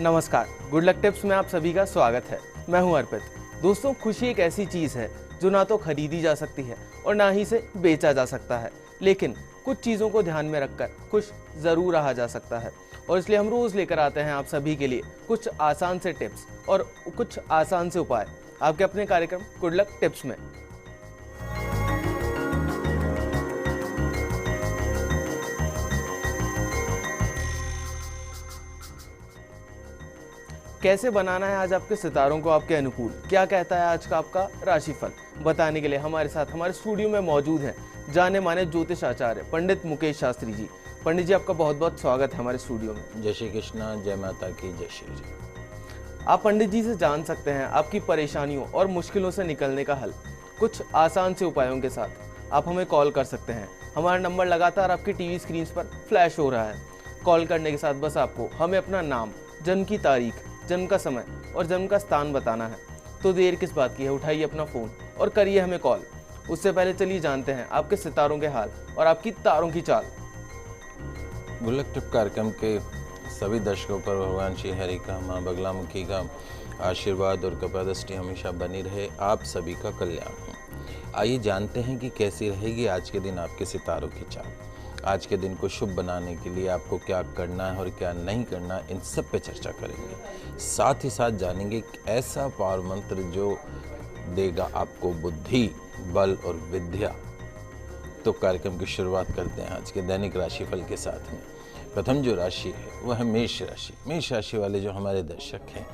नमस्कार, good luck tips में आप सभी का स्वागत है। मैं हूं अर्पित। दोस्तों, खुशी एक ऐसी चीज़ है जो ना तो खरीदी जा सकती है और ना ही से बेचा जा सकता है, लेकिन कुछ चीज़ों को ध्यान में रखकर खुश ज़रूर रहा जा सकता है। और इसलिए हम रोज़ लेकर आते हैं आप सभी के लिए कुछ आसान से टिप्स और कुछ आसान से उपाय आपके अपने कार्यक्रम गुड लक टिप्स में। कैसे बनाना है आज आपके सितारों को आपके अनुकूल, क्या कहता है आज का आपका राशिफल, बताने के लिए हमारे साथ हमारे स्टूडियो में मौजूद हैं जाने माने ज्योतिष आचार्य पंडित मुकेश शास्त्री जी। पंडित जी, आपका बहुत बहुत स्वागत है हमारे स्टूडियो में। जय श्री कृष्णा, जय माता की, जय श्री जी। आप पंडित जी से जान सकते हैं आपकी परेशानियों और मुश्किलों से निकलने का हल कुछ आसान से उपायों के साथ। आप हमें कॉल कर सकते हैं, हमारा नंबर लगातार आपकी टीवी स्क्रीन पर फ्लैश हो रहा है। कॉल करने के साथ बस आपको हमें अपना नाम, जन्म की तारीख, जन्म का समय और जन्म का स्थान बताना है। तो देर किस बात की है, उठाइए अपना फोन और करिए हमें कॉल। उससे पहले चलिए जानते हैं आपके सितारों के हाल और आपकी तारों की चाल। गुड लक टिप कार्यक्रम के सभी दर्शकों पर भगवान श्री हरि का, माँ बगलामुखी का आशीर्वाद और कृपा दृष्टि हमेशा बनी रहे। आप सभी का कल्याण हो। आइए जानते हैं कि कैसी रहेगी आज के दिन आपके सितारों की चाल। आज के दिन को शुभ बनाने के लिए आपको क्या करना है और क्या नहीं करना, इन सब पे चर्चा करेंगे। साथ ही साथ जानेंगे एक ऐसा पावर मंत्र जो देगा आपको बुद्धि, बल और विद्या। तो कार्यक्रम की शुरुआत करते हैं आज के दैनिक राशिफल के साथ में। प्रथम जो राशि है वह है मेष राशि। मेष राशि वाले जो हमारे दर्शक हैं,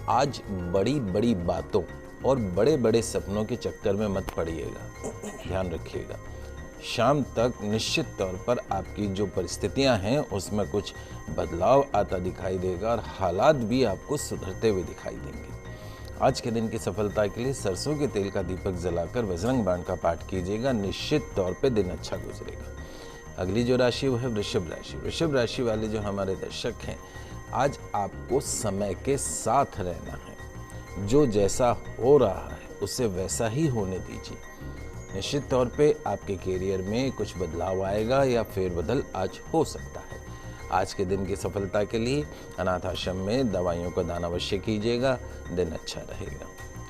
आज बड़ी बड़ी बातों और बड़े बड़े सपनों के चक्कर में मत पड़िएगा, ध्यान रखिएगा। शाम तक निश्चित तौर पर आपकी जो परिस्थितियां हैं उसमें कुछ बदलाव आता दिखाई देगा और हालात भी आपको सुधरते हुए दिखाई देंगे। आज के दिन की सफलता के लिए सरसों के तेल का दीपक जलाकर बजरंग बाण का पाठ कीजिएगा, निश्चित तौर पे दिन अच्छा गुजरेगा। अगली जो राशि वो है वृषभ राशि। वृषभ राशि वाले जो हमारे दर्शक हैं, आज आपको समय के साथ रहना है। जो जैसा हो रहा है उसे वैसा ही होने दीजिए। निश्चित तौर पे आपके करियर में कुछ बदलाव आएगा या फेरबदल आज हो सकता है। आज के दिन की सफलता के लिए अनाथ आश्रम में दवाइयों का दान अवश्य कीजिएगा, दिन अच्छा रहेगा।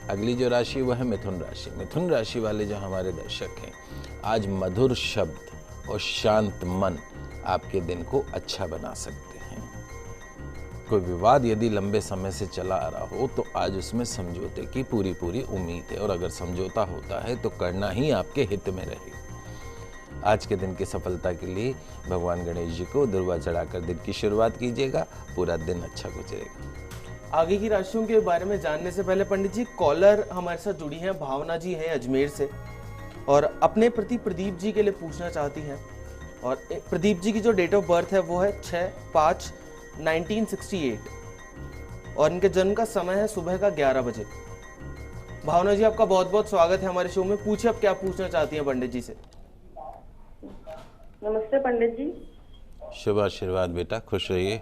अगली जो राशि वह है मिथुन राशि। मिथुन राशि वाले जो हमारे दर्शक हैं, आज मधुर शब्द और शांत मन आपके दिन को अच्छा बना सकते हैं। कोई विवाद यदि लंबे समय से चला आ रहा हो तो आज उसमें समझौते की पूरी उम्मीद है, और अगर समझौता होता है तो करना ही आपके हित में रहेगा। आज के दिन की सफलता के लिए भगवान गणेश जी को दुर्वा चढ़ाकर दिन की शुरुआत कीजिएगा, पूरा दिन अच्छा गुजरेगा। आगे की राशियों के बारे में जानने से पहले पंडित जी, कॉलर हमारे साथ जुड़ी हैं, भावना जी हैं अजमेर से, और अपने प्रति प्रदीप जी के लिए पूछना चाहती हैं। और प्रदीप जी की जो डेट ऑफ बर्थ है वो है 6/5/1968 और इनके जन्म का समय है सुबह का 11 बजे। भावना जी, आपका बहुत बहुत स्वागत है हमारे शो में। पूछिए आप क्या पूछना चाहती हैं पंडित जी से। नमस्ते पंडित जी। शुभ आशीर्वाद बेटा, खुश रहिए।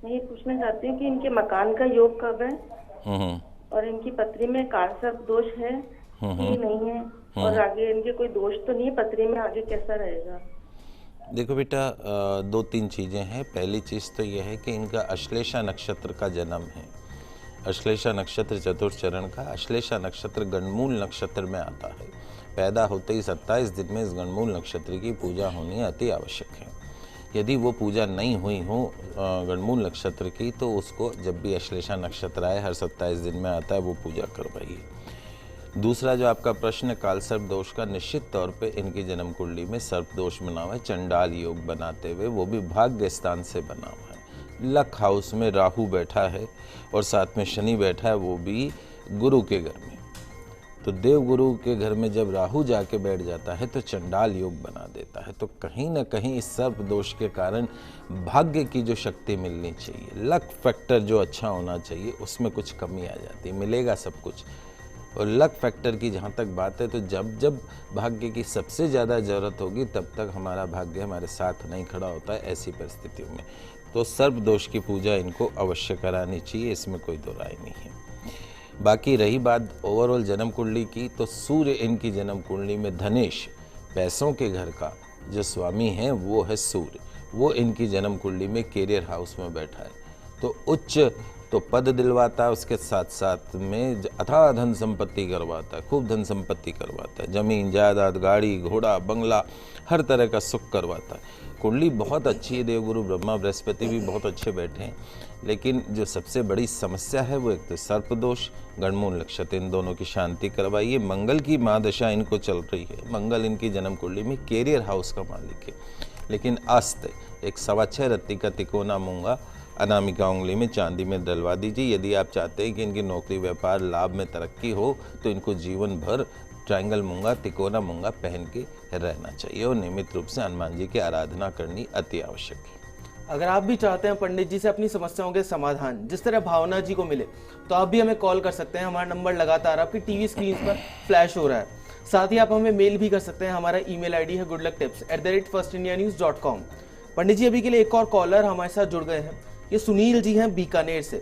मैं ये पूछना चाहती हूँ कि इनके मकान का योग कब है और इनकी पत्री में कारसर्प दोष है कि नहीं है, और आगे इनके कोई दोष तो नहीं है पत्री में, आगे कैसा रहेगा? देखो बेटा, दो तीन चीज़ें हैं। पहली चीज़ तो यह है कि इनका अश्लेषा नक्षत्र का जन्म है। अश्लेषा नक्षत्र चतुर्थ चरण का, अश्लेषा नक्षत्र गणमूल नक्षत्र में आता है। पैदा होते ही 27 दिन में इस गणमूल नक्षत्र की पूजा होनी अति आवश्यक है। यदि वो पूजा नहीं हुई हो गणमूल नक्षत्र की, तो उसको जब भी अश्लेषा नक्षत्र आए, हर 27 दिन में आता है, वो पूजा करवाइए। दूसरा जो आपका प्रश्न काल सर्प दोष का, निश्चित तौर पे इनकी जन्म कुंडली में सर्प दोष बना हुआ है, चंडाल योग बनाते हुए, वो भी भाग्य स्थान से बना हुआ है। लक हाउस में राहु बैठा है और साथ में शनि बैठा है, वो भी गुरु के घर में। तो देव गुरु के घर में जब राहु जाके बैठ जाता है तो चंडाल योग बना देता है। तो कहीं ना कहीं इस सर्प दोष के कारण भाग्य की जो शक्ति मिलनी चाहिए, लक फैक्टर जो अच्छा होना चाहिए, उसमें कुछ कमी आ जाती है। मिलेगा सब कुछ, और लक फैक्टर की जहाँ तक बात है, तो जब जब भाग्य की सबसे ज़्यादा ज़रूरत होगी तब तक हमारा भाग्य हमारे साथ नहीं खड़ा होता है। ऐसी परिस्थितियों में तो सर्प दोष की पूजा इनको अवश्य करानी चाहिए, इसमें कोई दो राय नहीं है। बाकी रही बात ओवरऑल जन्म कुंडली की, तो सूर्य इनकी जन्म कुंडली में धनेश, पैसों के घर का जो स्वामी है वो है सूर्य, वो इनकी जन्म कुंडली में कैरियर हाउस में बैठा है। तो उच्च तो पद दिलवाता है, उसके साथ साथ में अथाह धन संपत्ति करवाता है, खूब धन संपत्ति करवाता है, जमीन जायदाद गाड़ी घोड़ा बंगला हर तरह का सुख करवाता है। कुंडली बहुत अच्छी है, देवगुरु ब्रह्मा बृहस्पति भी बहुत अच्छे बैठे हैं, लेकिन जो सबसे बड़ी समस्या है वो एक तो सर्प दोष, गणमूल नक्षत्र, इन दोनों की शांति करवाइए। मंगल की महादशा इनको चल रही है, मंगल इनकी जन्म कुंडली में कैरियर हाउस का मालिक है, लेकिन अस्त एक 6.25 रत्ती का तिकोना मूंगा अनामिका उंगली में चांदी में डलवा दीजिए। यदि आप चाहते हैं कि इनकी नौकरी व्यापार लाभ में तरक्की हो तो इनको जीवन भर ट्रायंगल मूंगा तिकोना मूंगा पहन के रहना चाहिए और नियमित रूप से हनुमान जी की आराधना करनी अति आवश्यक है। अगर आप भी चाहते हैं पंडित जी से अपनी समस्याओं के समाधान जिस तरह भावना जी को मिले तो आप भी हमें कॉल कर सकते हैं। हमारा नंबर लगातार आपकी टीवी स्क्रीन पर फ्लैश हो रहा है। साथ ही आप हमें मेल भी कर सकते हैं। हमारा ईमेल आईडी है goodlucktips@firstindianews.com। पंडित जी अभी के लिए एक और कॉलर हमारे साथ जुड़ गए हैं। ये सुनील जी हैं बीकानेर से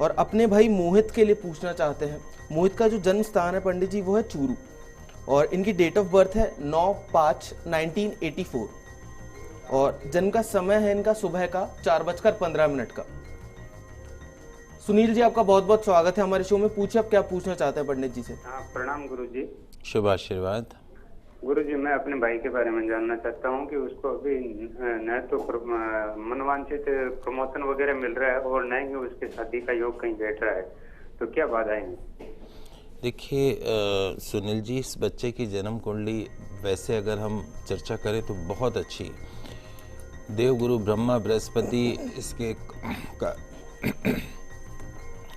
और अपने भाई मोहित के लिए पूछना चाहते हैं। मोहित का जो जन्म स्थान है पंडित जी वो है चूरू और इनकी डेट ऑफ बर्थ है 9/5/1984 और जन्म का समय है इनका सुबह का 4:15 का। सुनील जी आपका बहुत बहुत स्वागत है हमारे शो में। पूछिए आप क्या पूछना चाहते हैं पंडित जी से। हाँ, प्रणाम गुरु जी। शुभ आशीर्वाद। गुरु जी, मैं अपने भाई के बारे में जानना चाहता हूँ कि उसको अभी न तो मनोवांछित प्रमोशन वगैरह मिल रहा है और न ही उसके शादी का योग कहीं बैठ रहा है, तो क्या बाधाएं हैं? देखिए सुनील जी, इस बच्चे की जन्म कुंडली वैसे अगर हम चर्चा करें तो बहुत अच्छी है। देवगुरु ब्रह्मा बृहस्पति इसके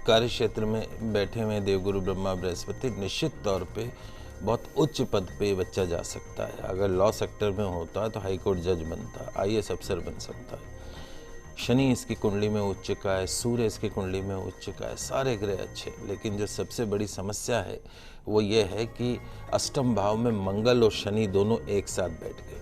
कार्य क्षेत्र में बैठे हुए देवगुरु ब्रह्मा बृहस्पति निश्चित तौर पे बहुत उच्च पद पे बच्चा जा सकता है। अगर लॉ सेक्टर में होता तो हाई कोर्ट जज बनता, IAS अफसर बन सकता है। शनि इसकी कुंडली में उच्च का है, सूर्य इसकी कुंडली में उच्च का है, सारे ग्रह अच्छे। लेकिन जो सबसे बड़ी समस्या है वो ये है कि अष्टम भाव में मंगल और शनि दोनों एक साथ बैठ गए।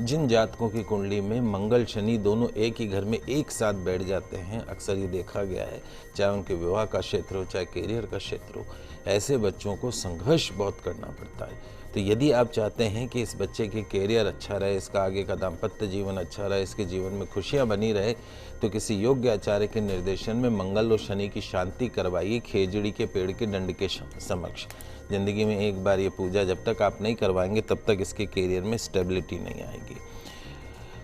जिन जातकों की कुंडली में मंगल शनि दोनों एक ही घर में एक साथ बैठ जाते हैं, अक्सर ये देखा गया है, चाहे उनके विवाह का क्षेत्र हो चाहे कैरियर का क्षेत्र हो, ऐसे बच्चों को संघर्ष बहुत करना पड़ता है। तो यदि आप चाहते हैं कि इस बच्चे की कैरियर अच्छा रहे, इसका आगे का दाम्पत्य जीवन अच्छा रहे, इसके जीवन में खुशियां बनी रहे, तो किसी योग्य आचार्य के निर्देशन में मंगल और शनि की शांति करवाइए खेजड़ी के पेड़ के दंड के समक्ष। ज़िंदगी में एक बार ये पूजा जब तक आप नहीं करवाएंगे तब तक इसके कैरियर में स्टेबिलिटी नहीं आएगी।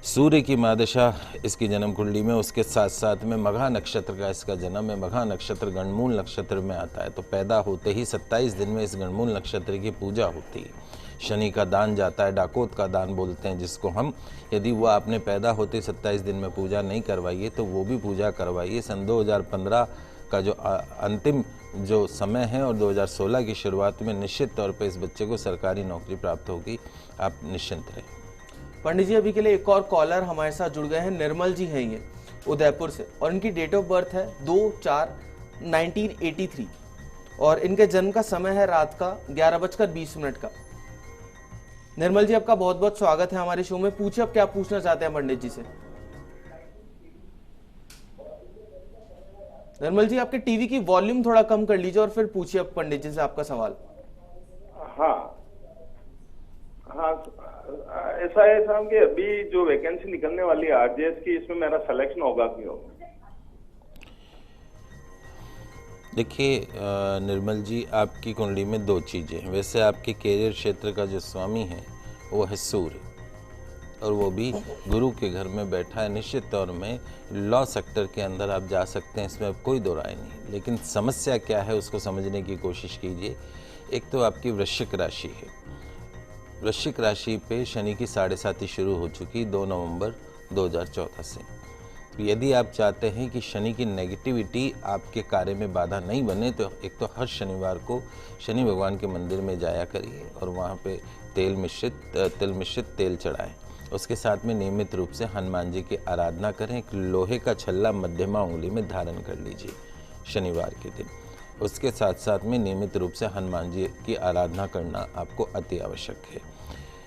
सूर्य की महादशा इसकी जन्म कुंडली में, उसके साथ साथ में मघा नक्षत्र का इसका जन्म है। मघा नक्षत्र गणमूल नक्षत्र में आता है, तो पैदा होते ही 27 दिन में इस गणमूल नक्षत्र की पूजा होती है। शनि का दान जाता है, डाकोत का दान बोलते हैं जिसको हम। यदि वो आपने पैदा होते 27 दिन में पूजा नहीं करवाइए तो वो भी पूजा करवाइए। सन 2015 का जो अंतिम जो समय है और 2016 की शुरुआत में निश्चित तौर पर इस बच्चे को सरकारी नौकरी प्राप्त होगी। आप निश्चिंत रहें। पंडित जी अभी के लिए एक और कॉलर हमारे साथ जुड़ गए हैं। निर्मल जी हैं ये उदयपुर से और इनकी डेट ऑफ बर्थ है 2/4/1983 और इनके जन्म का समय है रात का 11:20 का। निर्मल जी आपका बहुत बहुत स्वागत है हमारे शो में। पूछिए आप क्या पूछना चाहते हैं पंडित जी से। निर्मल जी आपके टीवी की वॉल्यूम थोड़ा कम कर लीजिए और फिर पूछिए आप पंडित जी से आपका सवाल। हाँ, ऐसा है साहब कि अभी जो वैकेंसी निकलने वाली है RJS की, इसमें मेरा सिलेक्शन होगा कि होगा? देखिए निर्मल जी, आपकी कुंडली में दो चीज़ें हैं। वैसे आपके कैरियर क्षेत्र का जो स्वामी है वो है सूर्य और वो भी गुरु के घर में बैठा है। निश्चित तौर में लॉ सेक्टर के अंदर आप जा सकते हैं, इसमें अब कोई दो राय नहीं। लेकिन समस्या क्या है उसको समझने की कोशिश कीजिए। एक तो आपकी वृश्चिक राशि है। वृश्चिक राशि पे शनि की 7.5 शुरू हो चुकी 2 नवंबर 2014 से। यदि आप चाहते हैं कि शनि की नेगेटिविटी आपके कार्य में बाधा नहीं बने तो एक तो हर शनिवार को शनि भगवान के मंदिर में जाया करिए और वहाँ पे तिल मिश्रित तेल चढ़ाएं। उसके साथ में नियमित रूप से हनुमान जी की आराधना करें। एक लोहे का छल्ला मध्यमा उंगली में धारण कर लीजिए शनिवार के दिन। उसके साथ साथ में नियमित रूप से हनुमान जी की आराधना करना आपको अति आवश्यक है।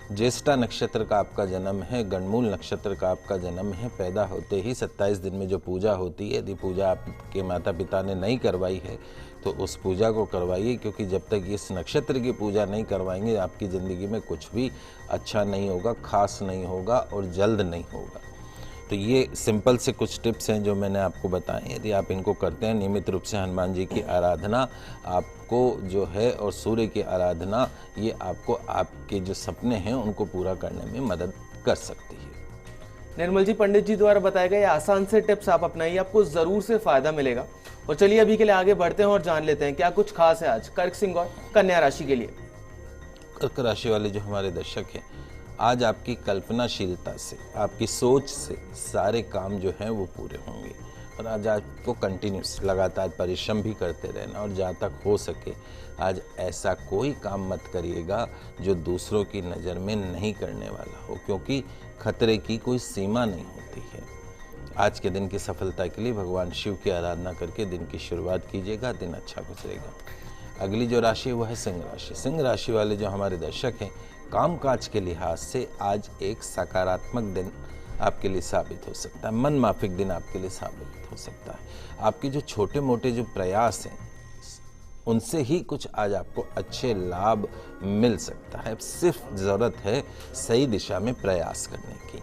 ज्येष्ठा नक्षत्र का आपका जन्म है, गणमूल नक्षत्र का आपका जन्म है। पैदा होते ही 27 दिन में जो पूजा होती है, यदि पूजा आपके माता पिता ने नहीं करवाई है तो उस पूजा को करवाइए, क्योंकि जब तक इस नक्षत्र की पूजा नहीं करवाएंगे आपकी ज़िंदगी में कुछ भी अच्छा नहीं होगा, खास नहीं होगा और जल्द नहीं होगा। तो ये सिंपल से कुछ टिप्स हैं जो मैंने आपको बताए। यदि आप इनको करते हैं नियमित रूप से, हनुमान जी की आराधना आपको जो है और सूर्य की आराधना, ये आपको आपके जो सपने हैं उनको पूरा करने में मदद कर सकती है। निर्मल जी, पंडित जी द्वारा बताए गए आसान से टिप्स आप अपनाइए, आपको जरूर से फायदा मिलेगा। और चलिए अभी के लिए आगे बढ़ते हैं और जान लेते हैं क्या कुछ खास है आज कर्क सिंह और कन्या राशि के लिए। कर्क राशि वाले जो हमारे दर्शक हैं, आज आपकी कल्पनाशीलता से, आपकी सोच से सारे काम जो हैं वो पूरे होंगे। और आज आपको कंटिन्यूस लगातार परिश्रम भी करते रहना, और जहाँ तक हो सके आज ऐसा कोई काम मत करिएगा जो दूसरों की नज़र में नहीं करने वाला हो, क्योंकि खतरे की कोई सीमा नहीं होती है। आज के दिन की सफलता के लिए भगवान शिव की आराधना करके दिन की शुरुआत कीजिएगा, दिन अच्छा गुजरेगा। अगली जो राशि है वो है सिंह राशि। सिंह राशि वाले जो हमारे दर्शक हैं, कामकाज के लिहाज से आज एक सकारात्मक दिन आपके लिए साबित हो सकता है, मन माफिक दिन आपके लिए साबित हो सकता है। आपके जो छोटे मोटे जो प्रयास हैं उनसे ही कुछ आज आपको अच्छे लाभ मिल सकता है। सिर्फ ज़रूरत है सही दिशा में प्रयास करने की।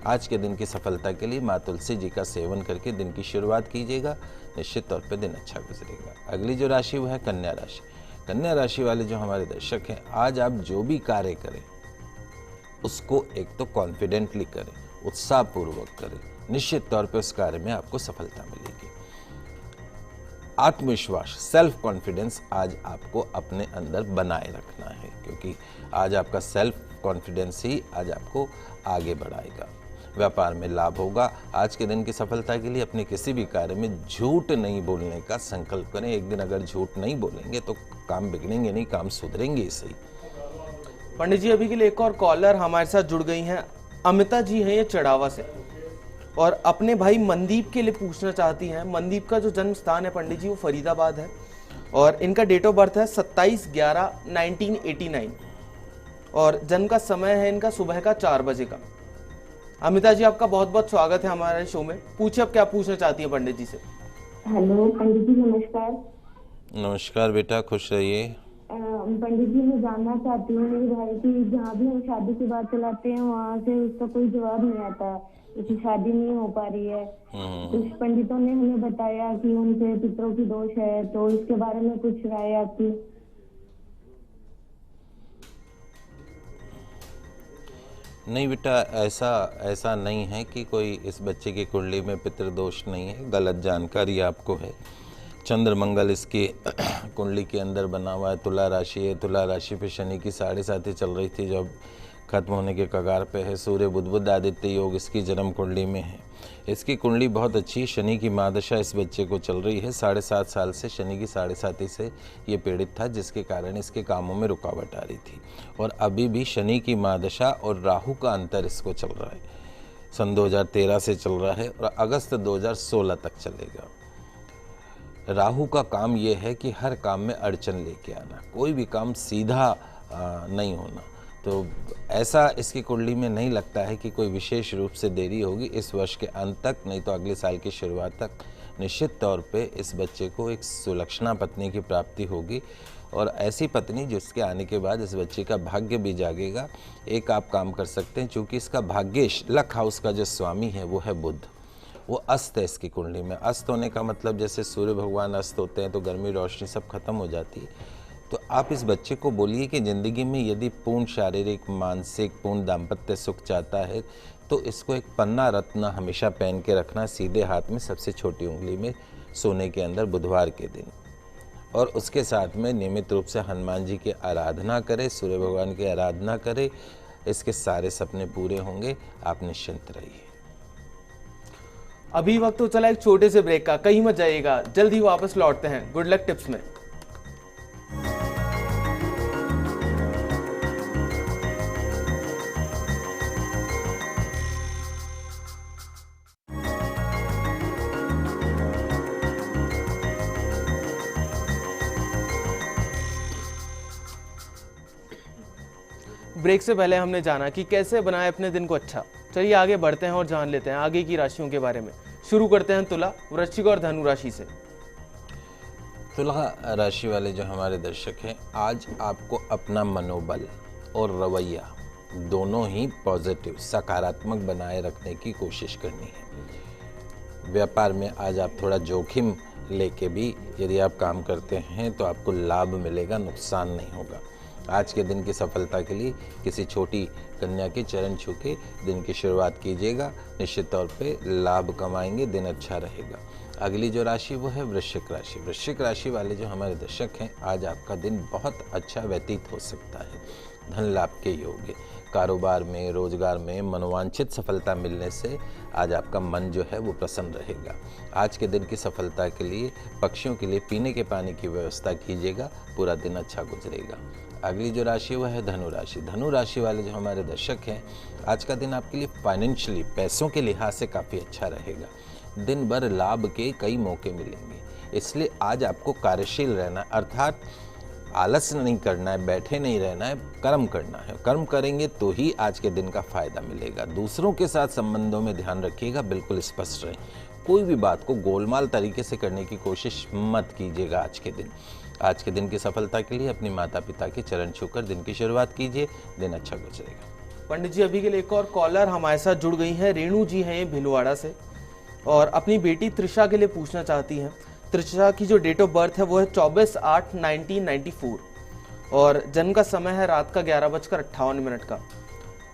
आज के दिन की सफलता के लिए माँ तुलसी जी का सेवन करके दिन की शुरुआत कीजिएगा, निश्चित तौर पे दिन अच्छा गुजरेगा। अगली जो राशि वो है कन्या राशि। कन्या राशि वाले जो हमारे दर्शक हैं, आज आप जो भी कार्य करें उसको एक तो कॉन्फिडेंटली करें, उत्साहपूर्वक करें, निश्चित तौर पे उस कार्य में आपको सफलता मिलेगी। आत्मविश्वास, सेल्फ कॉन्फिडेंस आज आपको अपने अंदर बनाए रखना है, क्योंकि आज आपका सेल्फ कॉन्फिडेंस ही आज आपको आगे बढ़ाएगा। व्यापार में लाभ होगा। आज के दिन की सफलता के लिए अपने किसी भी कार्य में झूठ नहीं बोलने का संकल्प करें। एक दिन अगर झूठ नहीं बोलेंगे तो काम बिगड़ेंगे नहीं, काम सुधरेंगे ही सही। पंडित जी, अभी के लिए एक और कॉलर हमारे साथ जुड़ गई हैं। अमिता जी हैं ये चढ़ावा से, और अपने भाई मनदीप के लिए पूछना चाहती हैं। मनदीप का जो जन्म स्थान है पंडित जी वो फरीदाबाद है, और इनका डेट ऑफ बर्थ है 27/11/1989, और जन्म का समय है इनका सुबह का 4 बजे का। अमिता जी, आपका बहुत बहुत स्वागत है हमारे शो में। पूछिए, अब क्या पूछना चाहती हैं पंडित जी से। हेलो पंडित जी, नमस्कार। नमस्कार बेटा, खुश रहिए। पंडित जी, मैं जानना चाहती हूँ मेरे भाई की, जहाँ भी हम शादी की बात चलाते हैं वहाँ से उसका कोई जवाब नहीं आता, उसकी शादी नहीं हो पा रही है। कुछ पंडितों ने हमें बताया कि उनके पितरों की दोष है, तो इसके बारे में कुछ राय आपकी? नहीं बेटा, ऐसा नहीं है कि कोई इस बच्चे की कुंडली में पितृदोष नहीं है, गलत जानकारी आपको है। चंद्र मंगल इसकी कुंडली के अंदर बना हुआ है, तुला राशि है। तुला राशि पे शनि की 7.5 चल रही थी, जो अब खत्म होने के कगार पे है। सूर्य बुध आदित्य योग इसकी जन्म कुंडली में है। इसकी कुंडली बहुत अच्छी, शनि की महादशा इस बच्चे को चल रही है। 7.5 साल से शनि की 7.5 से ये पीड़ित था, जिसके कारण इसके कामों में रुकावट आ रही थी। और अभी भी शनि की महादशा और राहु का अंतर इसको चल रहा है। सन 2013 से चल रहा है और अगस्त 2016 तक चलेगा। राहु का काम ये है कि हर काम में अड़चन लेके आना, कोई भी काम सीधा नहीं होना। तो ऐसा इसकी कुंडली में नहीं लगता है कि कोई विशेष रूप से देरी होगी इस वर्ष के अंत तक, नहीं तो अगले साल की शुरुआत तक निश्चित तौर पे इस बच्चे को एक सुलक्षणा पत्नी की प्राप्ति होगी, और ऐसी पत्नी जिसके आने के बाद इस बच्चे का भाग्य भी जागेगा। एक आप काम कर सकते हैं, चूँकि इसका भाग्येश लक हाउस का जो स्वामी है वो है बुध, वो अस्त है इसकी कुंडली में। अस्त होने का मतलब जैसे सूर्य भगवान अस्त होते हैं तो गर्मी रोशनी सब खत्म हो जाती है। तो आप इस बच्चे को बोलिए कि ज़िंदगी में यदि पूर्ण शारीरिक, मानसिक, पूर्ण दाम्पत्य सुख चाहता है तो इसको एक पन्ना रत्न हमेशा पहन के रखना सीधे हाथ में, सबसे छोटी उंगली में, सोने के अंदर बुधवार के दिन। और उसके साथ में नियमित रूप से हनुमान जी की आराधना करें, सूर्य भगवान की आराधना करें। इसके सारे सपने पूरे होंगे, आप निश्चिंत रहिए। अभी वक्त तो चला एक छोटे से ब्रेक का, कहीं मत जाइएगा, जल्द ही वापस लौटते हैं गुड लक टिप्स में। ब्रेक से पहले हमने जाना कि कैसे बनाए अपने दिन को अच्छा। चलिए आगे बढ़ते हैं और जान लेते हैं आगे की राशियों के बारे में। शुरू करते हैं तुला, वृश्चिक और धनु राशि से। तुला राशि वाले जो हमारे दर्शक हैं, आज आपको अपना मनोबल और रवैया दोनों ही पॉजिटिव सकारात्मक बनाए रखने की कोशिश करनी है। व्यापार में आज आप थोड़ा जोखिम लेके भी यदि आप काम करते हैं तो आपको लाभ मिलेगा, नुकसान नहीं होगा। आज के दिन की सफलता के लिए किसी छोटी कन्या के चरण छू के दिन की शुरुआत कीजिएगा, निश्चित तौर पे लाभ कमाएंगे, दिन अच्छा रहेगा। अगली जो राशि वो है वृश्चिक राशि। वृश्चिक राशि वाले जो हमारे दर्शक हैं, आज आपका दिन बहुत अच्छा व्यतीत हो सकता है। धन लाभ के योग है। कारोबार में, रोजगार में मनोवांछित सफलता मिलने से आज आपका मन जो है वो प्रसन्न रहेगा। आज के दिन की सफलता के लिए पक्षियों के लिए पीने के पानी की व्यवस्था कीजिएगा, पूरा दिन अच्छा गुजरेगा। अगली जो राशि वह है धनु राशि। धनु राशि वाले जो हमारे दर्शक हैं, आज का दिन आपके लिए फाइनेंशियली पैसों के लिहाज से काफ़ी अच्छा रहेगा। दिन भर लाभ के कई मौके मिलेंगे, इसलिए आज आपको कार्यशील रहना, अर्थात आलस नहीं करना है, बैठे नहीं रहना है, कर्म करना है। कर्म करेंगे तो ही आज के दिन का फायदा मिलेगा। दूसरों के साथ संबंधों में ध्यान रखिएगा, बिल्कुल स्पष्ट रहें। कोई भी बात को गोलमाल तरीके से करने की कोशिश मत कीजिएगा आज के दिन। आज के दिन की सफलता के लिए अपने माता पिता के चरण छूकर दिन की शुरुआत कीजिए, दिन अच्छा गुजरेगा। पंडित जी, अभी के लिए एक और कॉलर हमारे साथ जुड़ गई हैं। रेणु जी हैं ये भिलवाड़ा से, और अपनी बेटी त्रिशा के लिए पूछना चाहती हैं। त्रिशा की जो डेट ऑफ बर्थ है वो है 24/8/1994 और जन्म का समय है रात का 11:58 का।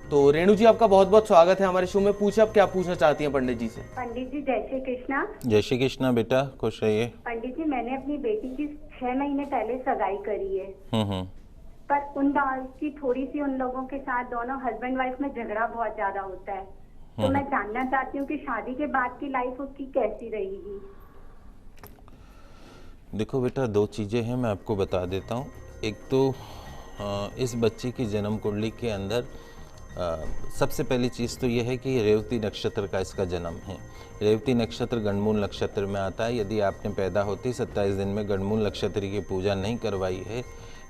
तो रेणु जी, आपका बहुत बहुत स्वागत है हमारे शो में। पूछे आप क्या पूछना चाहती हैं पंडित जी से। पंडित जी जय श्री कृष्णा। जय श्री कृष्णा बेटा, खुश रहिए। पंडित जी, मैंने अपनी बेटी की 6 महीने पहले सगाई करी है, पर की थोड़ी सी उन लोगों के साथ दोनों हस्बैंड वाइफ में झगड़ा बहुत ज्यादा होता है। तो मैं जानना चाहती हूँ कि शादी के बाद की लाइफ उसकी कैसी रहेगी। देखो बेटा, दो चीज़ें हैं, मैं आपको बता देता हूँ। एक तो इस बच्चे की जन्म कुंडली के अंदर सबसे पहली चीज़ तो यह है कि रेवती नक्षत्र का इसका जन्म है। रेवती नक्षत्र गणमूल नक्षत्र में आता है। यदि आपने पैदा होते 27 दिन में गणमूल नक्षत्र की पूजा नहीं करवाई है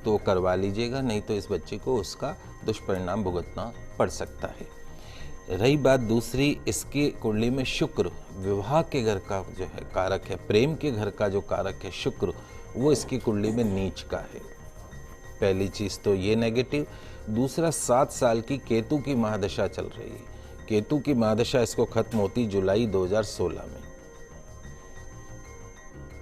तो करवा लीजिएगा, नहीं तो इस बच्चे को उसका दुष्परिणाम भुगतना पड़ सकता है। रही बात दूसरी, इसकी कुंडली में शुक्र विवाह के घर का जो है कारक है, प्रेम के घर का जो कारक है शुक्र, वो इसकी कुंडली में नीच का है। पहली चीज़ तो ये नेगेटिव। दूसरा, 7 साल की केतु की महादशा चल रही है। केतु की महादशा इसको खत्म होती जुलाई 2016 में,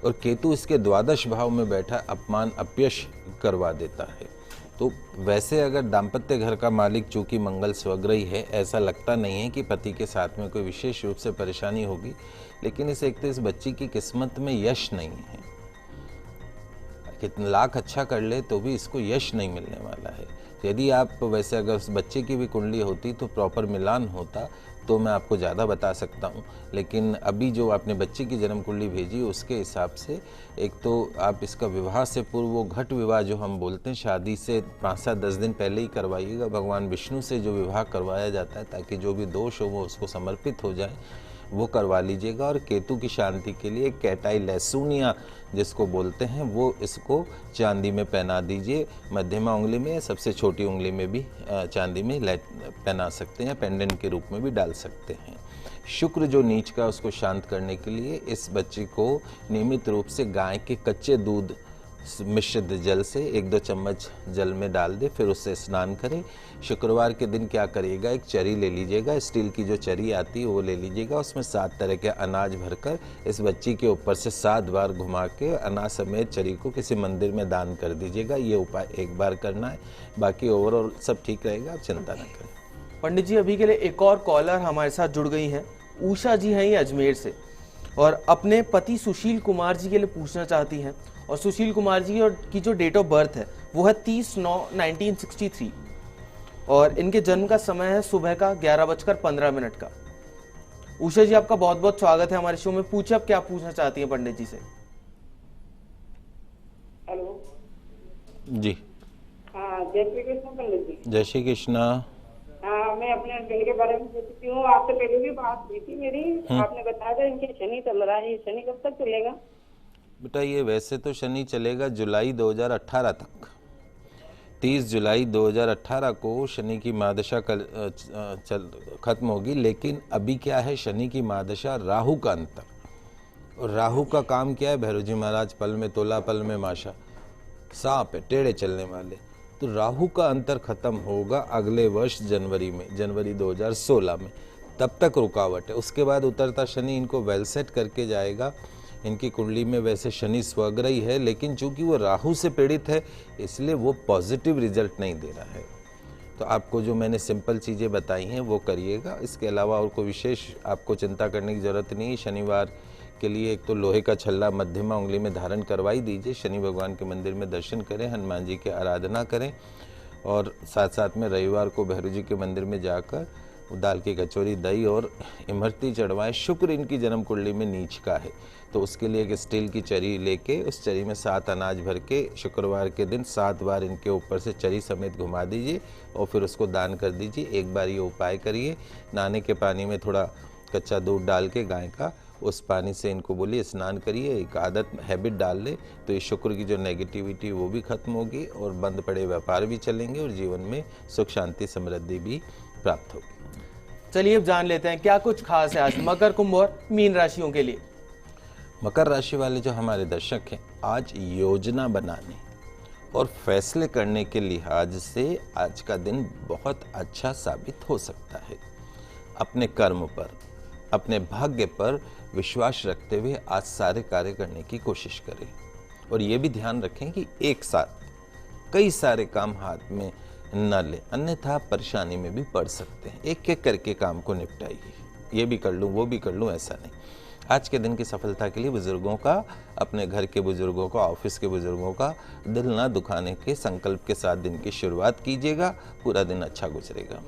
और केतु इसके द्वादश भाव में बैठा अपमान अपयश करवा देता है। तो वैसे अगर दाम्पत्य घर का मालिक चूंकि मंगल स्वग्रही है, ऐसा लगता नहीं है कि पति के साथ में कोई विशेष रूप से परेशानी होगी, लेकिन इस बच्ची की किस्मत में यश नहीं है। कितने लाख अच्छा कर ले तो भी इसको यश नहीं मिलने वाला है। यदि आप वैसे अगर उस बच्चे की भी कुंडली होती तो प्रॉपर मिलान होता तो मैं आपको ज़्यादा बता सकता हूँ, लेकिन अभी जो आपने बच्चे की जन्म कुंडली भेजी उसके हिसाब से एक तो आप इसका विवाह से पूर्व वो घट विवाह जो हम बोलते हैं, शादी से 5-7-10 दिन पहले ही करवाइएगा। भगवान विष्णु से जो विवाह करवाया जाता है ताकि जो भी दोष हो वो उसको समर्पित हो जाए, वो करवा लीजिएगा। और केतु की शांति के लिए कैटाई लहसुनिया जिसको बोलते हैं वो इसको चांदी में पहना दीजिए। मध्यमा उंगली में, सबसे छोटी उंगली में भी चांदी में पहना सकते हैं, पेंडेंट के रूप में भी डाल सकते हैं। शुक्र जो नीच का उसको शांत करने के लिए इस बच्चे को नियमित रूप से गाय के कच्चे दूध मिश्रित जल से 1-2 चम्मच जल में डाल दे, फिर उससे स्नान करें। शुक्रवार के दिन क्या करिएगा, एक चरी ले लीजिएगा, स्टील की जो चरी आती है वो ले लीजिएगा, उसमें 7 तरह के अनाज भरकर इस बच्ची के ऊपर से 7 बार घुमा के अनाज समेत चरी को किसी मंदिर में दान कर दीजिएगा। ये उपाय एक बार करना है, बाकी ओवरऑल सब ठीक रहेगा, आप चिंता न करें। पंडित जी, अभी के लिए एक और कॉलर हमारे साथ जुड़ गई हैं। उषा जी हैं ये अजमेर से, और अपने पति सुशील कुमार जी के लिए पूछना चाहती हैं। और सुशील कुमार जी की जो डेट ऑफ बर्थ है वो है 30/9/1963 और इनके जन्म का समय है सुबह का 11:15 का। उषा जी, आपका बहुत बहुत स्वागत है हमारे शो में। पूछे आप क्या पूछना चाहती हैं पंडित जी से। हेलो जी। हाँ, जय श्री कृष्ण पंडित जी। जय श्री कृष्णा। हाँ, मैं अपने हस्बैंड के बारे में पूछती हूँ। आपसे पहले भी बात हुई थी मेरी, आपने बताया था इनके शनि चल रहा है, शनि कब तक चलेगा? बेटा, ये वैसे तो शनि चलेगा जुलाई 2018 तक। 30 जुलाई 2018 को शनि की महादशा खत्म होगी, लेकिन अभी क्या है, शनि की महादशा राहु का अंतर, और राहु का काम क्या है, भैरव जी महाराज पल में तोला पल में माशा, सांप है, टेढ़े चलने वाले। तो राहु का अंतर खत्म होगा अगले वर्ष जनवरी में, जनवरी 2016 में, तब तक रुकावट है। उसके बाद उतरता शनि इनको वेल सेट करके जाएगा। इनकी कुंडली में वैसे शनि स्वग्रही है, लेकिन चूंकि वो राहु से पीड़ित है इसलिए वो पॉजिटिव रिजल्ट नहीं दे रहा है। तो आपको जो मैंने सिंपल चीज़ें बताई हैं वो करिएगा। इसके अलावा और कोई विशेष आपको चिंता करने की ज़रूरत नहीं है। शनिवार के लिए एक तो लोहे का छल्ला मध्यमा उंगली में धारण करवाई दीजिए, शनि भगवान के मंदिर में दर्शन करें, हनुमान जी की आराधना करें, और साथ साथ में रविवार को भैरव जी के मंदिर में जाकर दाल की कचौरी, दही और इमरती चढ़वाएं। शुक्र इनकी जन्म कुंडली में नीच का है, तो उसके लिए एक स्टील की चरी लेके उस चरी में 7 अनाज भर के शुक्रवार के दिन 7 बार इनके ऊपर से चरी समेत घुमा दीजिए और फिर उसको दान कर दीजिए। एक बार ये उपाय करिए। नहाने के पानी में थोड़ा कच्चा दूध डाल के गाय का, उस पानी से इनको बोलिए स्नान करिए। एक आदत हैबिट डाल ले तो ये शुक्र की जो नेगेटिविटी वो भी खत्म होगी और बंद पड़े व्यापार भी चलेंगे और जीवन में सुख शांति समृद्धि भी प्राप्त होगी। चलिए अब जान लेते हैं क्या कुछ खास है आज मकर, कुंभ और मीन राशियों के लिए। मकर राशि वाले जो हमारे दर्शक हैं, आज योजना बनाने और फैसले करने के लिहाज से आज का दिन बहुत अच्छा साबित हो सकता है। अपने कर्म पर, अपने भाग्य पर विश्वास रखते हुए आज सारे कार्य करने की कोशिश करें और ये भी ध्यान रखें कि एक साथ कई सारे काम हाथ में न ले, अन्यथा परेशानी में भी पड़ सकते हैं। एक एक करके काम को निपटाइए, ये भी कर लूँ वो भी कर लूँ, ऐसा नहीं। आज के दिन की सफलता के लिए बुजुर्गों का, अपने घर के बुजुर्गों का, ऑफिस के बुजुर्गों का दिल ना दुखाने के संकल्प के साथ दिन की शुरुआत कीजिएगा, पूरा दिन अच्छा गुजरेगा।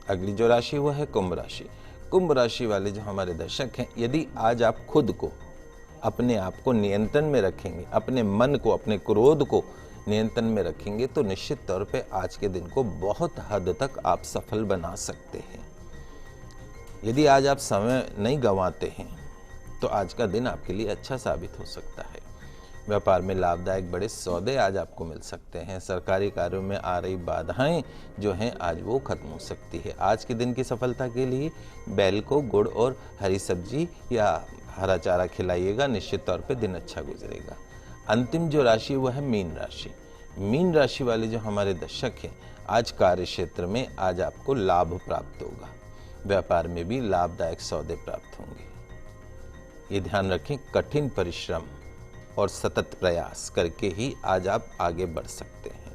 अगली जो राशि वो है कुंभ राशि। कुंभ राशि वाले जो हमारे दर्शक हैं, यदि आज आप खुद को, अपने आप को नियंत्रण में रखेंगे, अपने मन को, अपने क्रोध को नियंत्रण में रखेंगे, तो निश्चित तौर पे आज के दिन को बहुत हद तक आप सफल बना सकते हैं। यदि आज आप समय नहीं गंवाते हैं तो आज का दिन आपके लिए अच्छा साबित हो सकता है। व्यापार में लाभदायक बड़े सौदे आज आपको मिल सकते हैं। सरकारी कार्यों में आ रही बाधाएं जो हैं आज वो खत्म हो सकती है। आज के दिन की सफलता के लिए बैल को गुड़ और हरी सब्जी या हरा चारा खिलाइएगा, निश्चित तौर पे दिन अच्छा गुजरेगा। अंतिम जो राशि वो है मीन राशि। मीन राशि वाले जो हमारे दर्शक हैं, आज कार्य क्षेत्र में आज आपको लाभ प्राप्त होगा। व्यापार में भी लाभदायक सौदे प्राप्त होंगे। ये ध्यान रखें, कठिन परिश्रम और सतत प्रयास करके ही आज आप आगे बढ़ सकते हैं।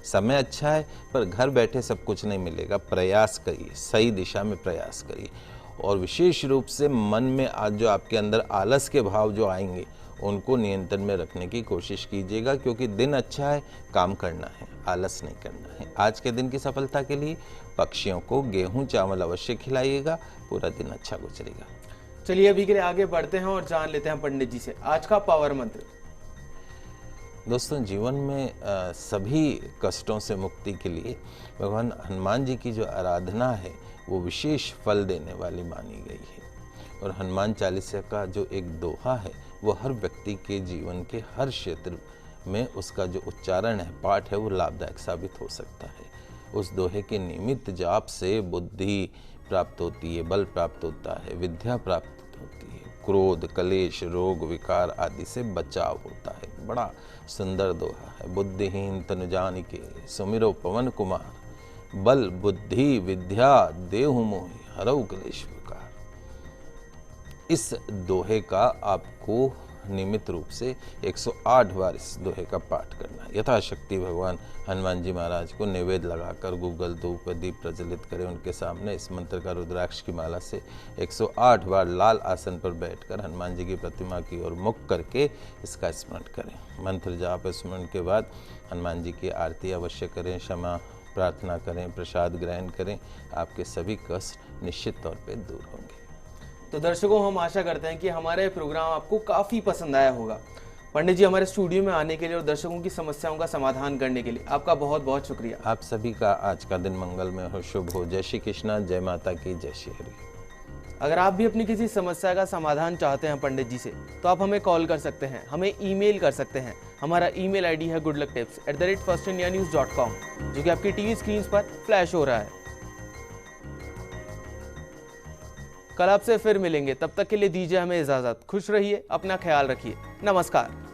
समय अच्छा है पर घर बैठे सब कुछ नहीं मिलेगा। प्रयास करिए, सही दिशा में प्रयास करिए और विशेष रूप से मन में आज जो आपके अंदर आलस के भाव जो आएंगे उनको नियंत्रण में रखने की कोशिश कीजिएगा, क्योंकि दिन अच्छा है, काम करना है, आलस नहीं करना है। आज के दिन की सफलता के लिए पक्षियों को गेहूं चावल अवश्य खिलाइएगा, पूरा दिन अच्छा गुजरेगा। चलिए अभी के लिए आगे बढ़ते हैं और जान लेते हैं पंडित जी से आज का पावर मंत्र। दोस्तों, जीवन में सभी कष्टों से मुक्ति के लिए भगवान हनुमान जी की जो आराधना है वो विशेष फल देने वाली मानी गई है। और हनुमान चालीसा का जो एक दोहा है वो हर व्यक्ति के जीवन के हर क्षेत्र में उसका जो उच्चारण है, पाठ है, वो लाभदायक साबित हो सकता है। उस दोहे के नियमित जाप से बुद्धि प्राप्त होती है, बल प्राप्त होता है, विद्या प्राप्त होती है, क्रोध, कलेश, रोग, विकार आदि से बचाव होता है। बड़ा सुंदर दोहा है। बुद्धिहीन तनु जानिके सुमिरो पवन कुमार, बल बुद्धि विद्या देहु मोहि हरऊ कलेश विकार। इस दोहे का आपको नियमित रूप से 108 बार इस दोहे का पाठ करना है। यथाशक्ति भगवान हनुमान जी महाराज को नैवेद्य लगाकर गूगल धूप दीप प्रज्वलित करें उनके सामने। इस मंत्र का रुद्राक्ष की माला से 108 बार लाल आसन पर बैठकर हनुमान जी की प्रतिमा की ओर मुख करके इसका स्मरण करें। मंत्र जाप स्मरण के बाद हनुमान जी की आरती अवश्य करें, क्षमा प्रार्थना करें, प्रसाद ग्रहण करें। आपके सभी कष्ट निश्चित तौर पर दूर होंगे। तो दर्शकों, हम आशा करते हैं कि हमारा ये प्रोग्राम आपको काफ़ी पसंद आया होगा। पंडित जी, हमारे स्टूडियो में आने के लिए और दर्शकों की समस्याओं का समाधान करने के लिए आपका बहुत बहुत शुक्रिया। आप सभी का आज का दिन मंगलमय हो, शुभ हो। जय श्री कृष्णा, जय माता की, जय श्री हरि। अगर आप भी अपनी किसी समस्या का समाधान चाहते हैं पंडित जी से, तो आप हमें कॉल कर सकते हैं, हमें ईमेल कर सकते हैं। हमारा ईमेल आईडी है goodlucktips@firstindianews.com, जो कि आपकी टीवी स्क्रीन पर फ्लैश हो रहा है। कल आपसे फिर मिलेंगे, तब तक के लिए दीजिए हमें इजाजत। खुश रहिए, अपना ख्याल रखिए। नमस्कार।